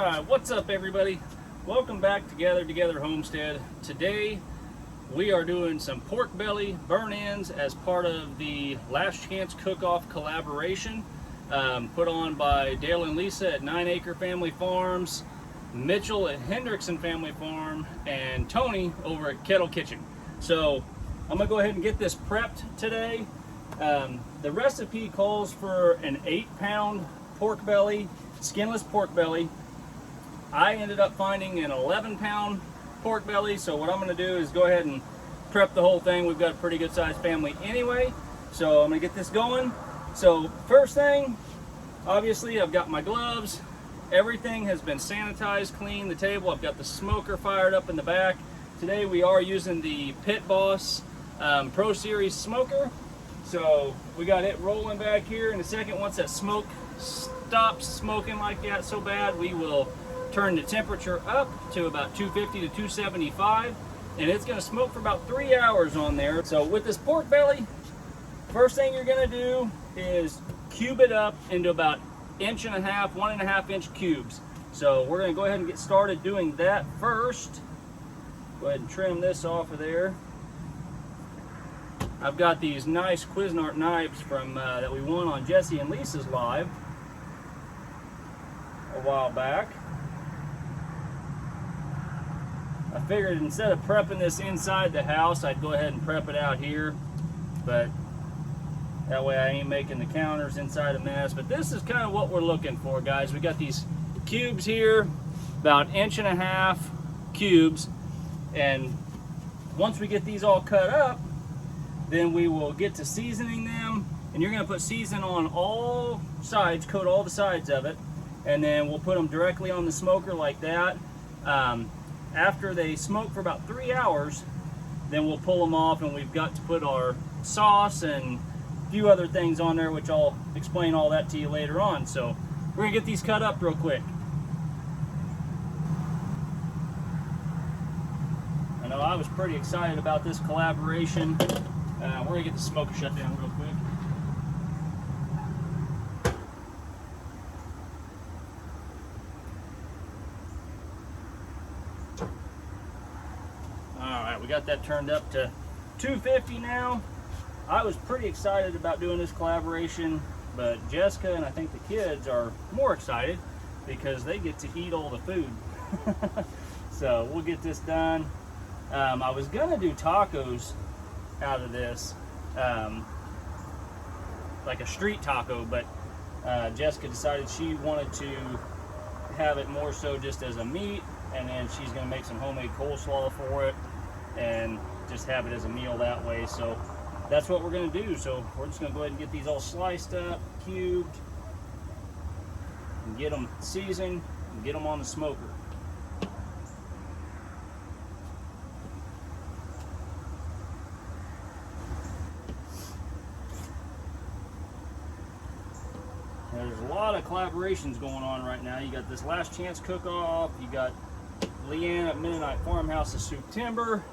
Alright, what's up everybody? Welcome back to Together Homestead. Today we are doing some pork belly burn-ins as part of the Last Chance Cook-Off collaboration put on by Dale and Lisa at 9 Acre Family Farms, Mitchell at Hendrickson Family Farm, and Tony over at Kettle Kitchen. So I'm going to go ahead and get this prepped today. The recipe calls for an 8-pound pork belly, skinless pork belly. I ended up finding an 11-pound pork belly, so what I'm going to do is go ahead and prep the whole thing. We've got a pretty good sized family anyway, so I'm going to get this going. So first thing, obviously I've got my gloves. Everything has been sanitized, cleaned, the table. I've got the smoker fired up in the back. Today we are using the Pit Boss Pro Series smoker. So we got it rolling back here. In a second, once that smoke stops smoking like that so bad, we will turn the temperature up to about 250 to 275, and it's going to smoke for about 3 hours on there. So with this pork belly, first thing you're going to do is cube it up into about 1.5 inch, 1.5 inch cubes. So we're going to go ahead and get started doing that first. Go ahead and trim this off of there. I've got these nice Cuisinart knives from that we won on Jesse and Lisa's live a while back. I figured instead of prepping this inside the house, I'd go ahead and prep it out here, but that way I ain't making the counters inside a mess. But this is kind of what we're looking for, guys. We got these cubes here, about 1.5 inch cubes, and once we get these all cut up, then we will get to seasoning them, and you're going to put season on all sides, coat all the sides of it, and then we'll put them directly on the smoker like that. After they smoke for about 3 hours, then we'll pull them off, and we've got to put our sauce and a few other things on there, which I'll explain all that to you later on. So we're going to get these cut up real quick. I know I was pretty excited about this collaboration. We're going to get the smoker shut down real quick. Alright, we got that turned up to 250 now. I was pretty excited about doing this collaboration, but Jessica and I think the kids are more excited because they get to eat all the food. So we'll get this done. I was going to do tacos out of this, like a street taco, but Jessica decided she wanted to have it more so just as a meat, and then she's going to make some homemade coleslaw for it and just have it as a meal that way. So that's what we're going to do. So we're just going to go ahead and get these all sliced up, cubed, and get them seasoned and get them on the smoker. There's a lot of collaborations going on right now. You got this Last Chance Cook-Off. You got Leanne at Mennonite Farmhouse of Soup Timber.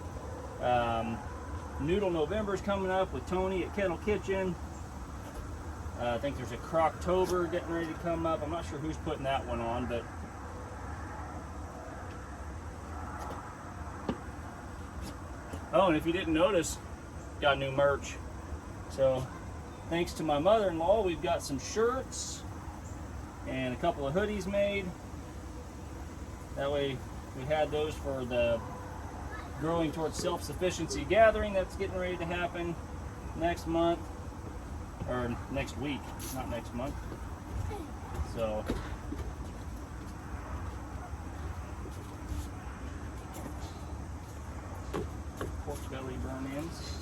Noodle November's coming up with Tony at Kettle Kitchen. I think there's a Croctober getting ready to come up. I'm not sure who's putting that one on, but oh, and if you didn't notice, got new merch. So thanks to my mother-in-law, we've got some shirts and a couple of hoodies made. That way we had those for the Growing Towards Self-Sufficiency gathering that's getting ready to happen next month, or next week, not next month. So pork belly burn-ins.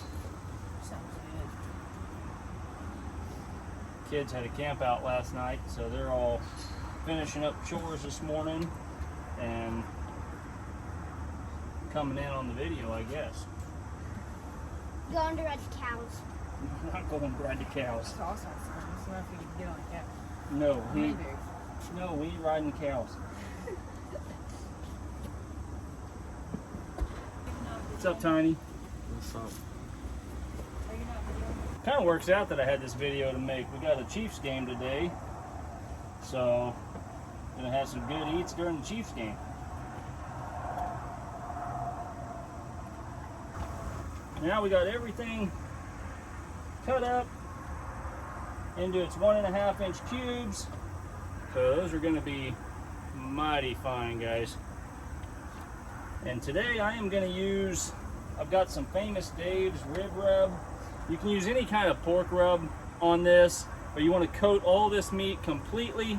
Kids had a camp out last night, so they're all finishing up chores this morning and coming in on the video, I guess. Going to ride the cows. I'm not going to ride the cows. That's awesome. So if we can get on the cow. No, we ain't riding the cows. What's up, Tiny? What's up? Kind of works out that I had this video to make. We got a Chiefs game today, so Gonna have some good eats during the Chiefs game. Now we got everything cut up into its 1.5 inch cubes. So those are gonna be mighty fine, guys. And today I am gonna use, I've got some Famous Dave's rib rub. You can use any kind of pork rub on this, but you wanna coat all this meat completely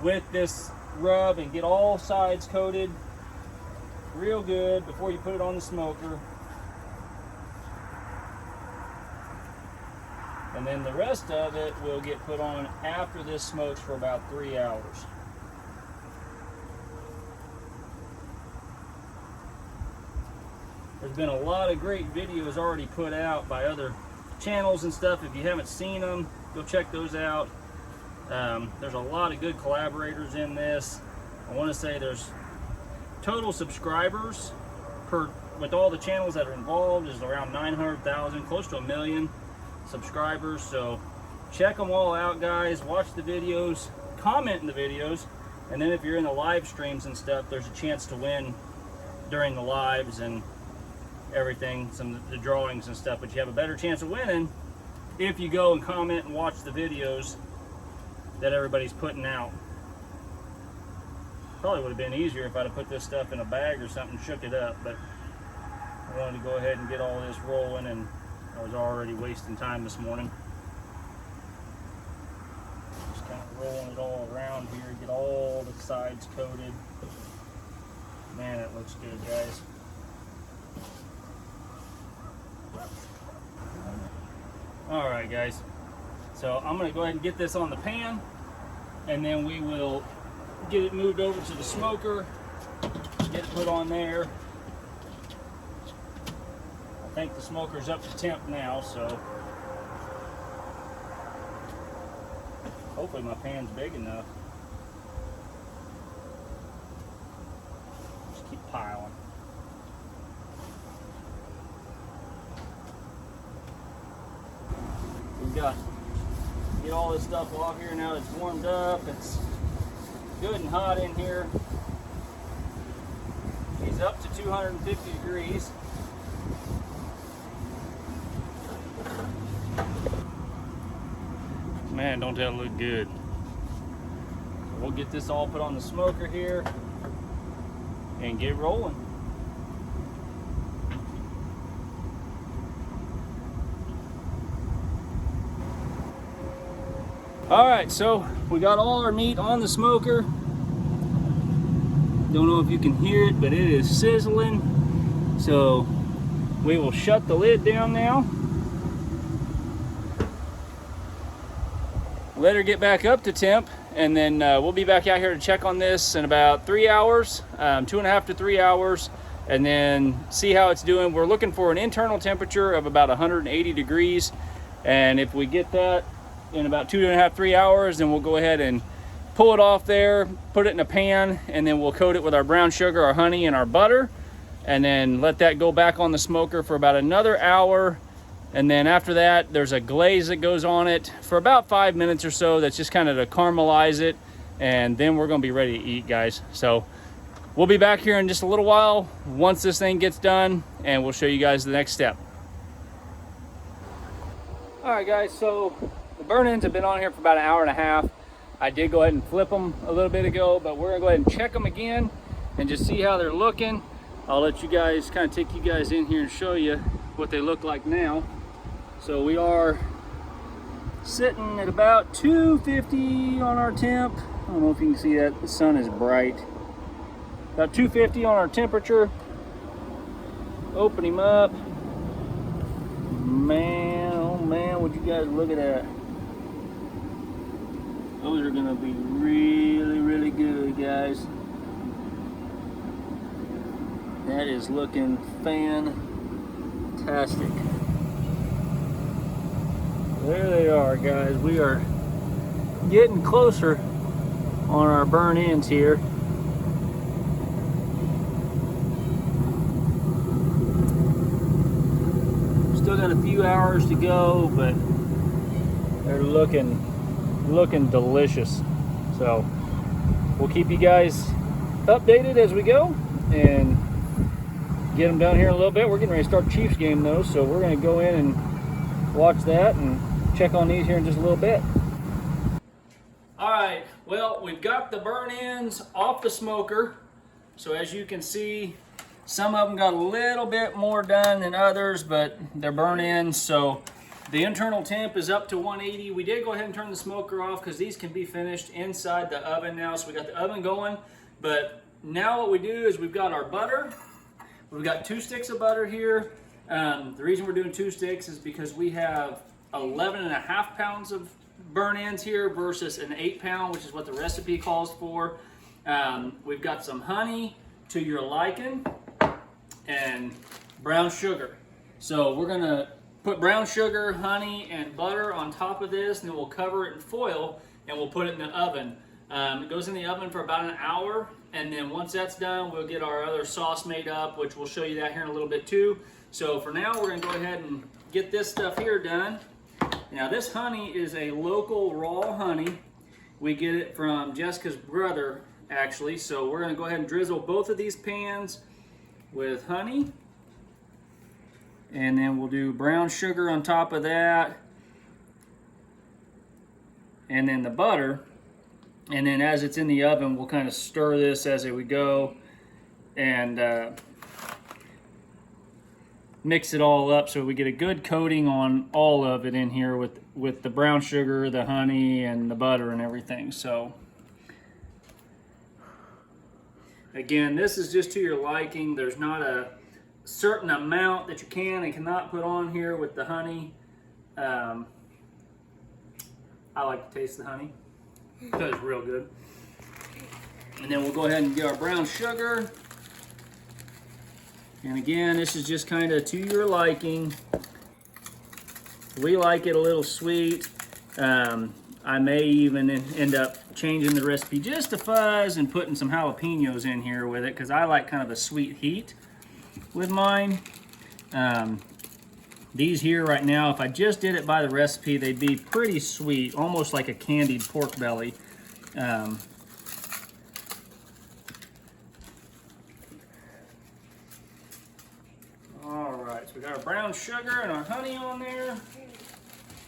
with this rub and get all sides coated real good before you put it on the smoker. And then the rest of it will get put on after this smokes for about 3 hours. There's been a lot of great videos already put out by other channels and stuff. If you haven't seen them, go check those out. There's a lot of good collaborators in this. I want to say there's total subscribers with all the channels that are involved is around 900,000, close to 1 million subscribers. So check them all out, guys. Watch the videos, comment in the videos, and then if you're in the live streams and stuff, there's a chance to win during the lives and everything, some of the drawings and stuff. But you have a better chance of winning if you go and comment and watch the videos that everybody's putting out. Probably would have been easier if I'd have put this stuff in a bag or something, shook it up, but I wanted to go ahead and get all this rolling, and I was already wasting time this morning. Just kind of rolling it all around here, get all the sides coated. Man, it looks good, guys. All right, guys. So I'm gonna go ahead and get this on the pan, and then we will get it moved over to the smoker, get it put on there. I think the smoker's up to temp now, so hopefully my pan's big enough. Just keep piling. We've got to get all this stuff off here now. It's warmed up. It's good and hot in here. He's up to 250 degrees. Man, don't that look good? We'll get this all put on the smoker here and get rolling. All right, so we got all our meat on the smoker. Don't know if you can hear it, but it is sizzling. So we will shut the lid down now. Let her get back up to temp, and then we'll be back out here to check on this in about 3 hours, 2.5 to 3 hours, and then see how it's doing. We're looking for an internal temperature of about 180 degrees, and if we get that in about 2.5 to 3 hours, then we'll go ahead and pull it off there, put it in a pan, and then we'll coat it with our brown sugar, our honey, and our butter, and then let that go back on the smoker for about another hour. And then after that, there's a glaze that goes on it for about 5 minutes or so. That's just kind of to caramelize it, and then we're gonna be ready to eat, guys. So we'll be back here in just a little while once this thing gets done, and we'll show you guys the next step. All right, guys, so the burn ends have been on here for about 1.5 hours. I did go ahead and flip them a little bit ago, but we're gonna go ahead and check them again and just see how they're looking. I'll let you guys, kind of take you guys in here and show you what they look like now. So we are sitting at about 250 on our temp. I don't know if you can see that, the sun is bright. About 250 on our temperature. Open him up. Man, oh man, would you guys look at that. Those are gonna be really, really good, guys. That is looking fantastic. There they are, guys. We are getting closer on our burn ends here. Still got a few hours to go, but they're looking delicious. So we'll keep you guys updated as we go and get them down here in a little bit. We're getting ready to start the Chiefs game though, so we're going to go in and watch that and check on these here in just a little bit. All right, well, we've got the burn ends off the smoker. So as you can see, some of them got a little bit more done than others, but they're burn ends. So the internal temp is up to 180. We did go ahead and turn the smoker off because these can be finished inside the oven now. So we got the oven going, but now what we do is we've got our butter. We've got 2 sticks of butter here. The reason we're doing 2 sticks is because we have 11.5 pounds of burn ends here versus an 8 pound, which is what the recipe calls for. We've got some honey to your liking and brown sugar. So we're gonna put brown sugar, honey, and butter on top of this, and then we'll cover it in foil and we'll put it in the oven. It goes in the oven for about an hour, and then once that's done, we'll get our other sauce made up, which we'll show you that here in a little bit too. So for now, we're gonna go ahead and get this stuff here done. Now this honey is a local raw honey. We get it from Jessica's brother, actually. So we're gonna go ahead and drizzle both of these pans with honey. And then we'll do brown sugar on top of that. And then the butter. And then as it's in the oven, we'll kind of stir this as we go and mix it all up so we get a good coating on all of it in here with the brown sugar, the honey, and the butter and everything. So again, this is just to your liking. There's not a certain amount that you can and cannot put on here with the honey. I like to taste the honey. That is real good. And then we'll go ahead and get our brown sugar. And again, this is just kind of to your liking. We like it a little sweet. I may even end up changing the recipe just a fuzz and putting some jalapenos in here with it because I like kind of a sweet heat with mine. These here right now, if I just did it by the recipe, they'd be pretty sweet, almost like a candied pork belly. All right, so we got our brown sugar and our honey on there.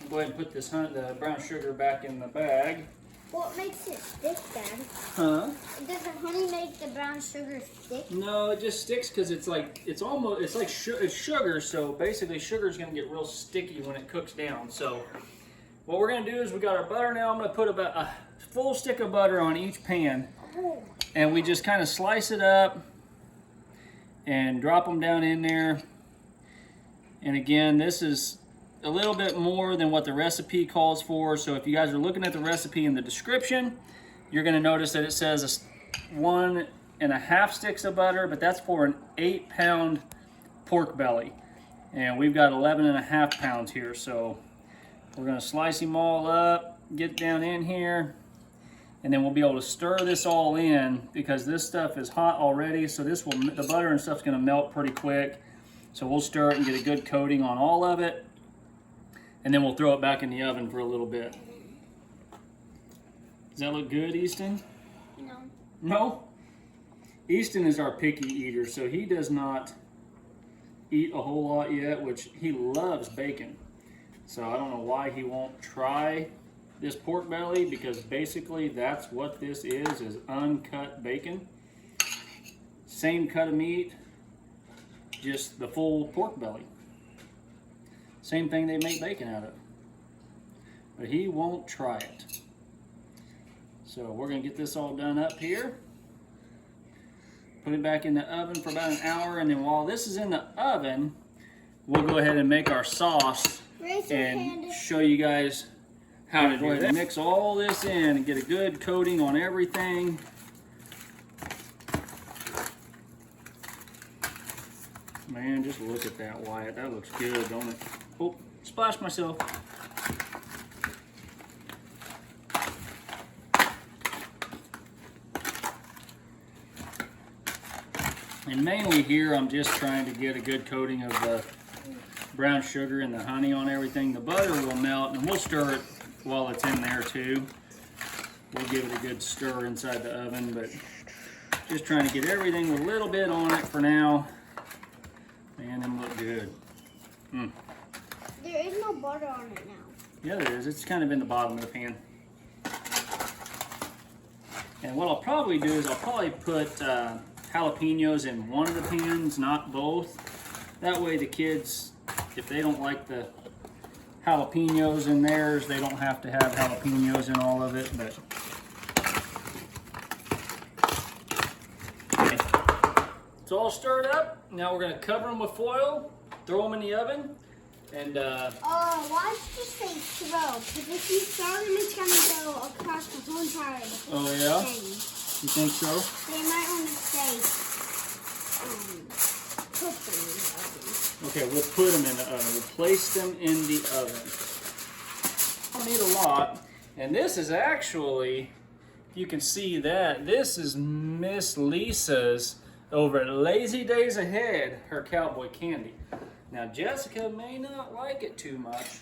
I'll go ahead and put this the brown sugar back in the bag. What makes it stick then? Huh? Does the honey make the brown sugar stick? No, it just sticks because it's like it's sugar. So basically, sugar is going to get real sticky when it cooks down. So what we're going to do is we got our butter now. I'm going to put about a full stick of butter on each pan, and we just kind of slice it up and drop them down in there. And again, this is a little bit more than what the recipe calls for. So if you guys are looking at the recipe in the description, you're going to notice that it says 1.5 sticks of butter, but that's for an 8 pound pork belly. And we've got 11.5 pounds here. So we're going to slice them all up, get down in here, and then we'll be able to stir this all in because this stuff is hot already. So the butter and stuff's going to melt pretty quick. So we'll stir it and get a good coating on all of it. And then we'll throw it back in the oven for a little bit. Does that look good, Easton? No. No? Easton is our picky eater, so he does not eat a whole lot yet, which he loves bacon. So I don't know why he won't try this pork belly, because basically that's what this is uncut bacon. Same cut of meat, just the full pork belly. Same thing they make bacon out of. But he won't try it. So we're going to get this all done up here. Put it back in the oven for about an hour. And then while this is in the oven, we'll go ahead and make our sauce and show you guys how to do it. Mix all this in and get a good coating on everything. Man, just look at that, Wyatt. That looks good, don't it? Oh, splashed myself. And mainly here, I'm just trying to get a good coating of the brown sugar and the honey on everything. The butter will melt, and we'll stir it while it's in there too. we'll give it a good stir inside the oven, but just trying to get everything with a little bit on it for now. Man, them look good. Mm. There is no butter on it now. Yeah, there is. It's kind of in the bottom of the pan. And what I'll probably do is I'll probably put jalapenos in one of the pans, not both. That way the kids, if they don't like the jalapenos in theirs, they don't have to have jalapenos in all of it. But okay. It's all stirred up. Now we're going to cover them with foil, throw them in the oven, and why did you say throw? Because if you throw them, it's going to go across the whole entire thing. oh yeah? You think so? They might want to say, put them in the oven. Okay, we'll put them in the oven. We'll place them in the oven. Don't need a lot. And this is actually, you can see that, this is Miss Lisa's over at Lazy Days Ahead, her cowboy candy. Now Jessica may not like it too much,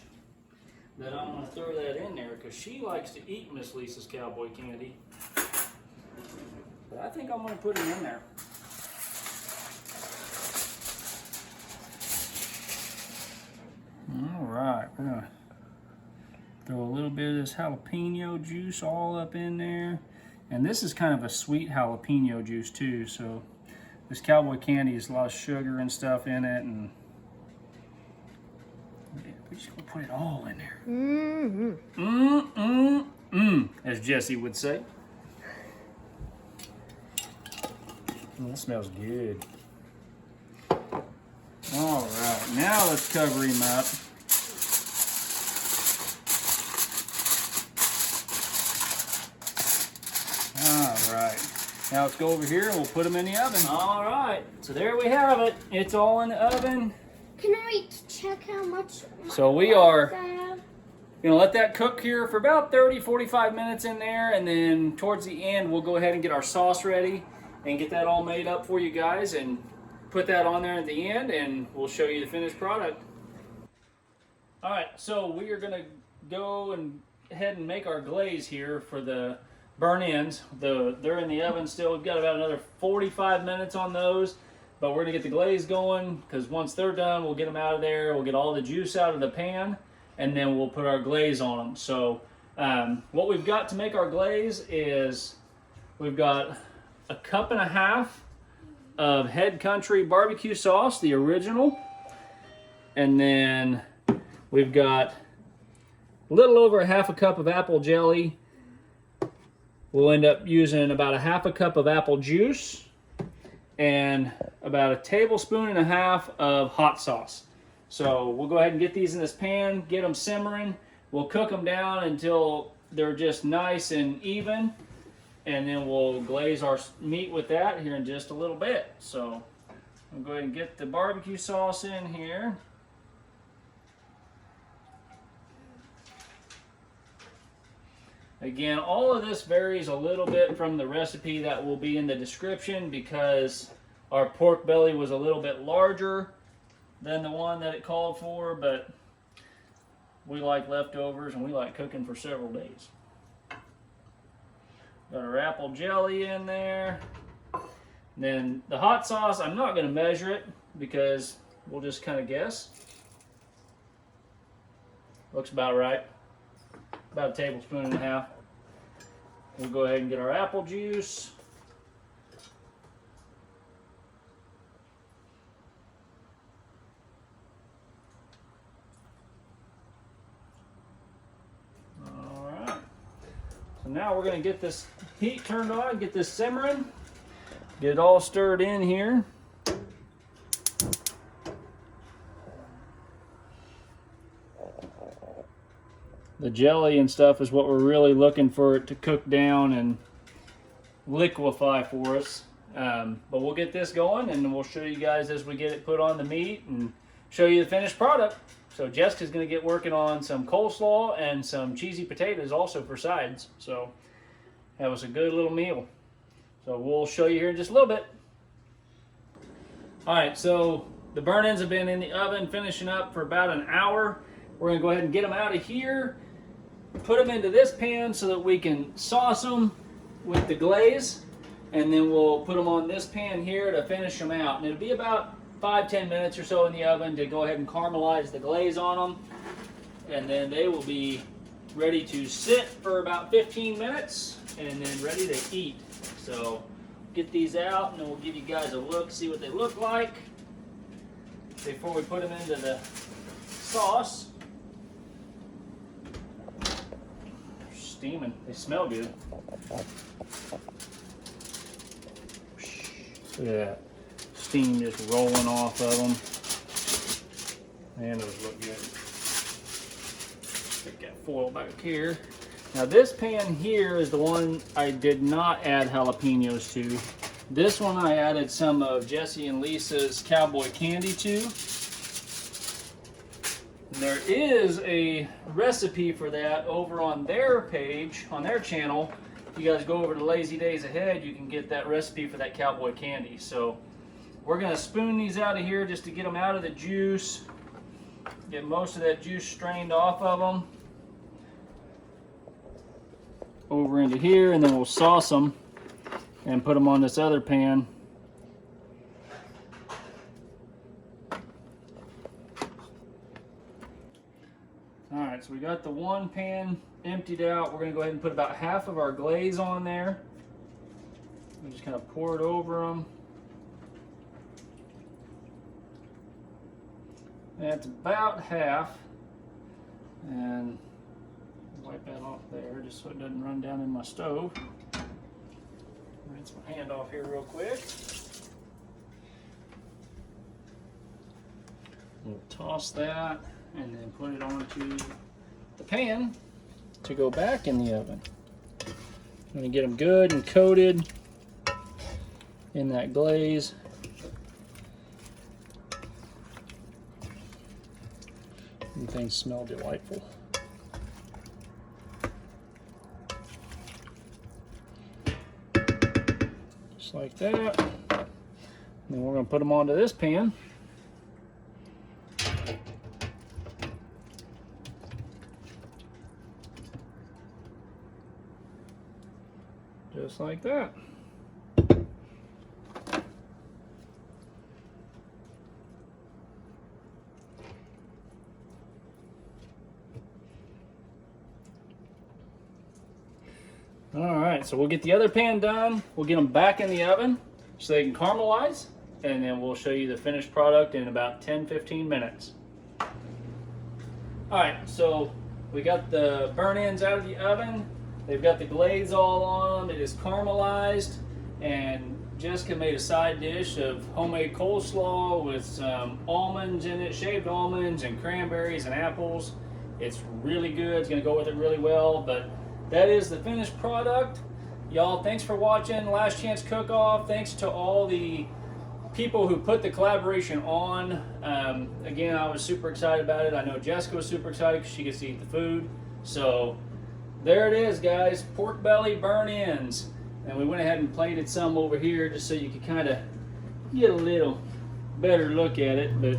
but I'm going to throw that in there because she likes to eat Miss Lisa's cowboy candy. But I think I'm going to put it in there. All right, we're going to throw a little bit of this jalapeno juice all up in there. And this is kind of a sweet jalapeno juice too, so this cowboy candy has a lot of sugar and stuff in it, and we're just gonna put it all in there. As Jesse would say. That smells good. All right, now let's cover him up. All right, now let's go over here and we'll put them in the oven. All right, so there we have it. It's all in the oven. Can I check how much? So we are gonna let that cook here for about 30-45 minutes in there, and then towards the end we'll go ahead and get our sauce ready and get that all made up for you guys and put that on there at the end, and we'll show you the finished product. All right, so we are gonna go and ahead and make our glaze here for the burn ends. They're in the oven still. We've got about another 45 minutes on those, but we're gonna get the glaze going because once they're done, we'll get them out of there. We'll get all the juice out of the pan, and then we'll put our glaze on them. So what we've got to make our glaze is we've got 1.5 cups of Head Country barbecue sauce, the original, and then we've got a little over 1/2 cup of apple jelly. We'll end up using about 1/2 cup of apple juice and about 1.5 tablespoons of hot sauce. So we'll go ahead and get these in this pan, get them simmering. We'll cook them down until they're just nice and even, and then we'll glaze our meat with that here in just a little bit. So I'll go ahead and get the barbecue sauce in here. Again, all of this varies a little bit from the recipe that will be in the description because our pork belly was a little bit larger than the one that it called for, but we like leftovers and we like cooking for several days. Got our apple jelly in there. And then the hot sauce, I'm not going to measure it because we'll just kind of guess. Looks about right. About 1.5 tablespoons. We'll go ahead and get our apple juice. All right. So now we're going to get this heat turned on, get this simmering, get it all stirred in here. The jelly and stuff is what we're really looking for it to cook down and liquefy for us. But we'll get this going and we'll show you guys as we get it put on the meat and show you the finished product. So Jessica's going to get working on some coleslaw and some cheesy potatoes also for sides. So that was a good little meal. So we'll show you here in just a little bit. All right, so the burn ends have been in the oven finishing up for about an hour. We're going to go ahead and get them out of here. put them into this pan so that we can sauce them with the glaze, and then we'll put them on this pan here to finish them out. And it'll be about 5-10 minutes or so in the oven to go ahead and caramelize the glaze on them, and then they will be ready to sit for about 15 minutes and then ready to eat. So get these out and then we'll give you guys a look, see what they look like before we put them into the sauce. They're steaming. They smell good. Look at that. Steam just rolling off of them. Man, those look good. Stick that foil back here. Now this pan here is the one I did not add jalapenos to. This one I added some of Jesse and Lisa's cowboy candy to. And there is a recipe for that over on their page, on their channel. If you guys go over to Lazy Days Ahead, you can get that recipe for that cowboy candy. So we're gonna spoon these out of here just to get them out of the juice. Get most of that juice strained off of them. Over into here, and then we'll sauce them and put them on this other pan. Alright, so we got the one pan emptied out. We're going to go ahead and put about half of our glaze on there. And just kind of pour it over them. That's about half. And wipe that off there just so it doesn't run down in my stove. Rinse my hand off here real quick. We'll toss that and then put it onto the pan to go back in the oven. I'm going to get them good and coated in that glaze. And things smell delightful. Just like that. And then we're going to put them onto this pan. Just like that. Alright, so we'll get the other pan done. We'll get them back in the oven so they can caramelize, and then we'll show you the finished product in about 10-15 minutes. Alright, so we got the burnt ends out of the oven. They've got the glaze all on them. It is caramelized, and Jessica made a side dish of homemade coleslaw with some almonds in it, shaved almonds and cranberries and apples. It's really good. It's going to go with it really well, but that is the finished product. Y'all, thanks for watching Last Chance Cook-Off. Thanks to all the people who put the collaboration on. Again, I was super excited about it. I know Jessica was super excited because she gets to eat the food. So there it is, guys. Pork belly burnt ends. And we went ahead and plated some over here just so you could kind of get a little better look at it. But